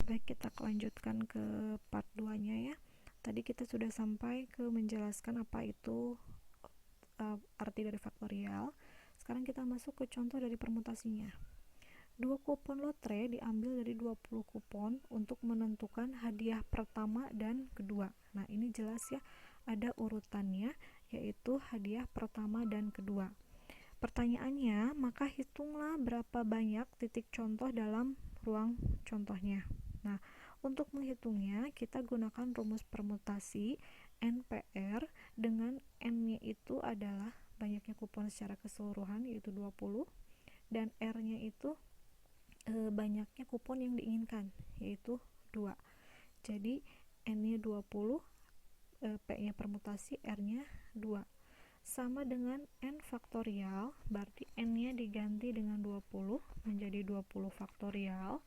Baik, kita lanjutkan ke part 2-nya ya. Tadi kita sudah sampai ke menjelaskan apa itu arti dari faktorial. Sekarang kita masuk ke contoh dari permutasinya. 2 kupon lotre diambil dari 20 kupon untuk menentukan hadiah pertama dan kedua. Nah, ini jelas ya, ada urutannya, yaitu hadiah pertama dan kedua. Pertanyaannya, maka hitunglah berapa banyak titik contoh dalam ruang contohnya. Nah, untuk menghitungnya, kita gunakan rumus permutasi NPR, dengan N-nya itu adalah banyaknya kupon secara keseluruhan, yaitu 20, dan R-nya itu banyaknya kupon yang diinginkan, yaitu 2. Jadi N-nya 20, P-nya permutasi, R-nya 2. Sama dengan N faktorial, berarti N-nya diganti dengan 20 menjadi 20 faktorial,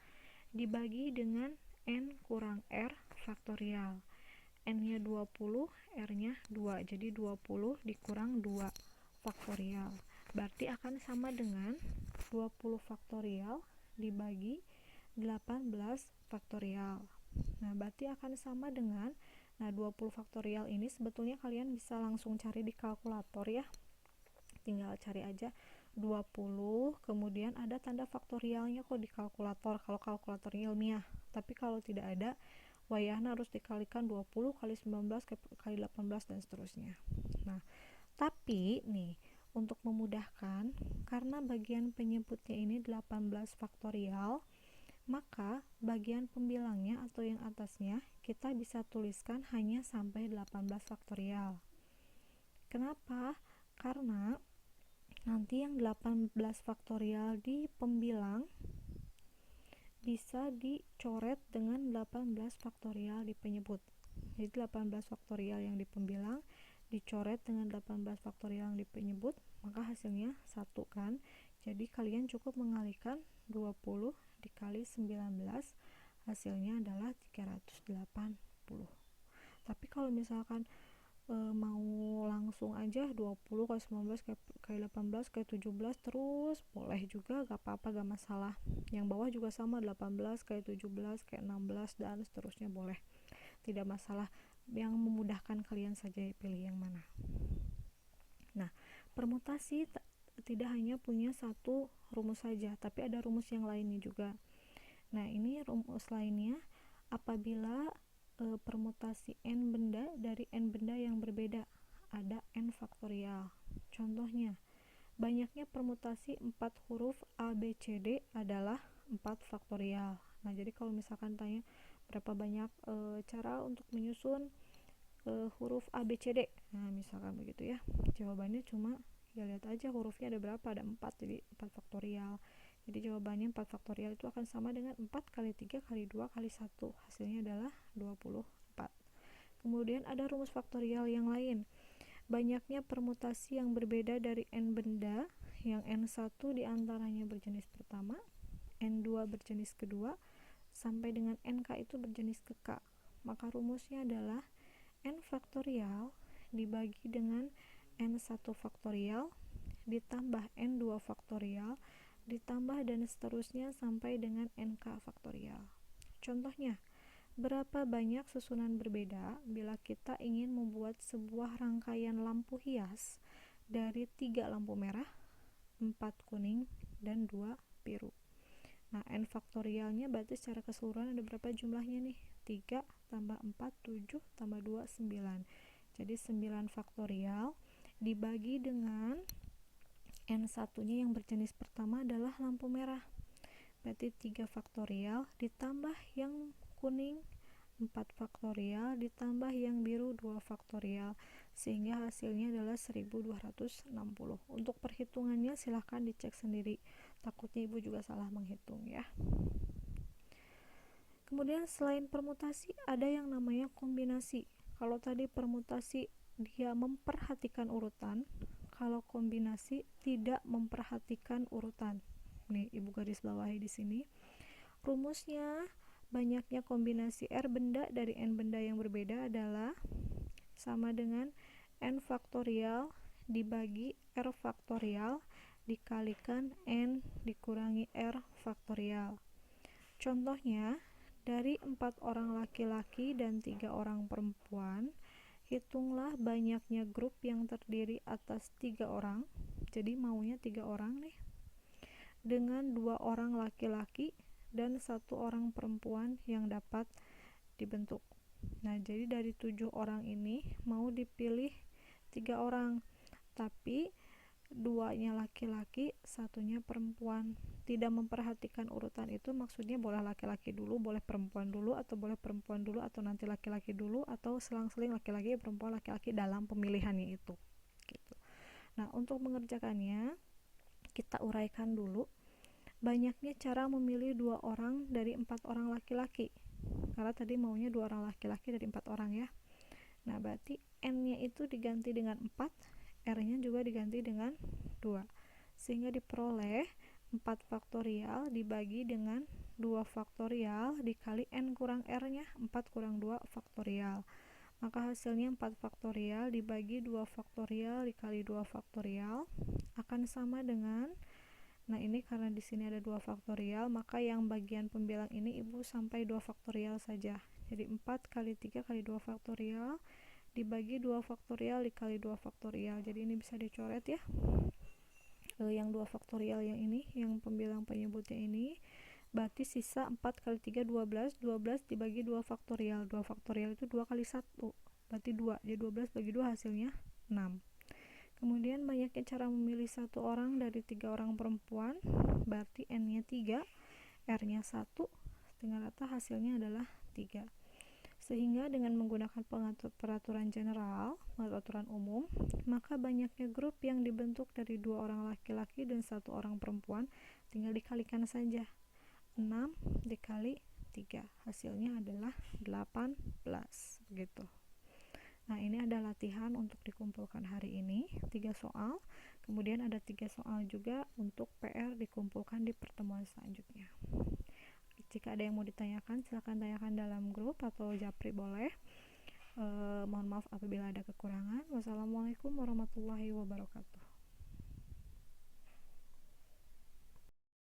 dibagi dengan N kurang R faktorial. N-nya 20, R-nya 2, jadi 20 dikurang 2 faktorial. Berarti akan sama dengan 20 faktorial dibagi 18 faktorial. Nah, berarti akan sama dengan 20 faktorial ini sebetulnya kalian bisa langsung cari di kalkulator ya. Tinggal cari aja 20, kemudian ada tanda faktorialnya kok di kalkulator kalau kalkulator ilmiah. Tapi kalau tidak ada, wayahna harus dikalikan 20 kali 19 kali 18 dan seterusnya. Nah, tapi nih, untuk memudahkan, karena bagian penyebutnya ini 18 faktorial, maka bagian pembilangnya atau yang atasnya kita bisa tuliskan hanya sampai 18 faktorial. Kenapa? Karena nanti yang 18 faktorial di pembilang bisa dicoret dengan 18 faktorial di penyebut. Jadi 18 faktorial yang di pembilang dicoret dengan 18 faktorial yang di penyebut, maka hasilnya 1 kan. Jadi kalian cukup mengalihkan 20 dikali 19, hasilnya adalah 380. Tapi kalau misalkan mau langsung aja 20 kali 19 kali 18 kali 17 terus boleh juga, gak apa-apa, gak masalah. Yang bawah juga sama, 18 kali 17 kali 16 dan seterusnya boleh, tidak masalah. Yang memudahkan kalian saja pilih yang mana. Nah, permutasi tidak hanya punya satu rumus saja, tapi ada rumus yang lainnya juga. Nah, ini rumus lainnya apabila permutasi N benda dari N benda yang berbeda, ada N faktorial. Contohnya, banyaknya permutasi 4 huruf A, B, C, D adalah 4 faktorial. Nah, jadi kalau misalkan tanya berapa banyak cara untuk menyusun huruf A, B, C, D, nah misalkan begitu ya, jawabannya cuma ya lihat aja hurufnya ada berapa, ada 4, jadi 4 faktorial. Jadi jawabannya 4 faktorial itu akan sama dengan 4 kali 3 kali 2 kali 1, hasilnya adalah 24. Kemudian ada rumus faktorial yang lain, banyaknya permutasi yang berbeda dari N benda, yang N1 diantaranya berjenis pertama, N2 berjenis kedua, sampai dengan NK itu berjenis ke K. Maka rumusnya adalah N faktorial dibagi dengan N1 faktorial ditambah N2 faktorial ditambah dan seterusnya sampai dengan NK faktorial. Contohnya, berapa banyak susunan berbeda bila kita ingin membuat sebuah rangkaian lampu hias dari 3 lampu merah, 4 kuning, dan 2 biru. Nah, N faktorialnya berarti secara keseluruhan ada berapa jumlahnya nih? 3 tambah 4, 7 tambah 2, 9. Jadi 9 faktorial dibagi dengan N1-nya yang berjenis pertama adalah lampu merah. Berarti 3 faktorial ditambah yang kuning 4 faktorial ditambah yang biru 2 faktorial, sehingga hasilnya adalah 1260. Untuk perhitungannya silahkan dicek sendiri, takutnya ibu juga salah menghitung ya. Kemudian selain permutasi ada yang namanya kombinasi. Kalau tadi permutasi dia memperhatikan urutan, kalau kombinasi tidak memperhatikan urutan. Nih, ibu garis bawahi di sini. Rumusnya, banyaknya kombinasi R benda dari N benda yang berbeda adalah sama dengan N faktorial dibagi R faktorial dikalikan N dikurangi R faktorial. Contohnya, Dari 4 orang laki-laki dan 3 orang perempuan, hitunglah banyaknya grup yang terdiri atas 3 orang. Jadi maunya 3 orang nih, dengan 2 orang laki-laki dan 1 orang perempuan yang dapat dibentuk. Nah, jadi dari 7 orang ini mau dipilih 3 orang, tapi 2-nya laki-laki, 1-nya perempuan. Tidak memperhatikan urutan itu maksudnya boleh laki-laki dulu, boleh perempuan dulu, atau boleh perempuan dulu, atau nanti laki-laki dulu, atau selang-seling laki-laki, perempuan, laki-laki dalam pemilihannya itu gitu. Nah, untuk mengerjakannya kita uraikan dulu banyaknya cara memilih 2 orang dari 4 orang laki-laki, karena tadi maunya 2 orang laki-laki dari 4 orang ya. Nah, berarti n-nya itu diganti dengan 4, r-nya juga diganti dengan 2, sehingga diperoleh 4 faktorial dibagi dengan 2 faktorial dikali n kurang r-nya, 4 kurang 2 faktorial. Maka hasilnya 4 faktorial dibagi 2 faktorial dikali 2 faktorial akan sama dengan, nah ini karena di sini ada 2 faktorial, maka yang bagian pembilang ini Ibu sampai 2 faktorial saja. Jadi 4 kali 3 kali 2 faktorial dibagi 2 faktorial dikali 2 faktorial. Jadi ini bisa dicoret ya. Yang 2 faktorial yang ini, yang pembilang penyebutnya ini, berarti sisa 4 kali 3 12, 12 dibagi 2 faktorial. 2 faktorial itu 2 kali 1, berarti 2. Jadi 12 bagi 2 hasilnya 6. Kemudian banyaknya cara memilih 1 orang dari 3 orang perempuan, berarti n-nya 3, r-nya 1, dengan rata hasilnya adalah 3. Sehingga dengan menggunakan peraturan general, peraturan umum, maka banyaknya grup yang dibentuk dari 2 orang laki-laki dan 1 orang perempuan tinggal dikalikan saja. 6 dikali 3, hasilnya adalah 18, begitu. Nah, ini ada latihan untuk dikumpulkan hari ini, 3 soal. Kemudian ada 3 soal juga untuk PR dikumpulkan di pertemuan selanjutnya. Jika ada yang mau ditanyakan, silakan tanyakan dalam grup atau japri boleh. Mohon maaf apabila ada kekurangan. Wassalamualaikum warahmatullahi wabarakatuh.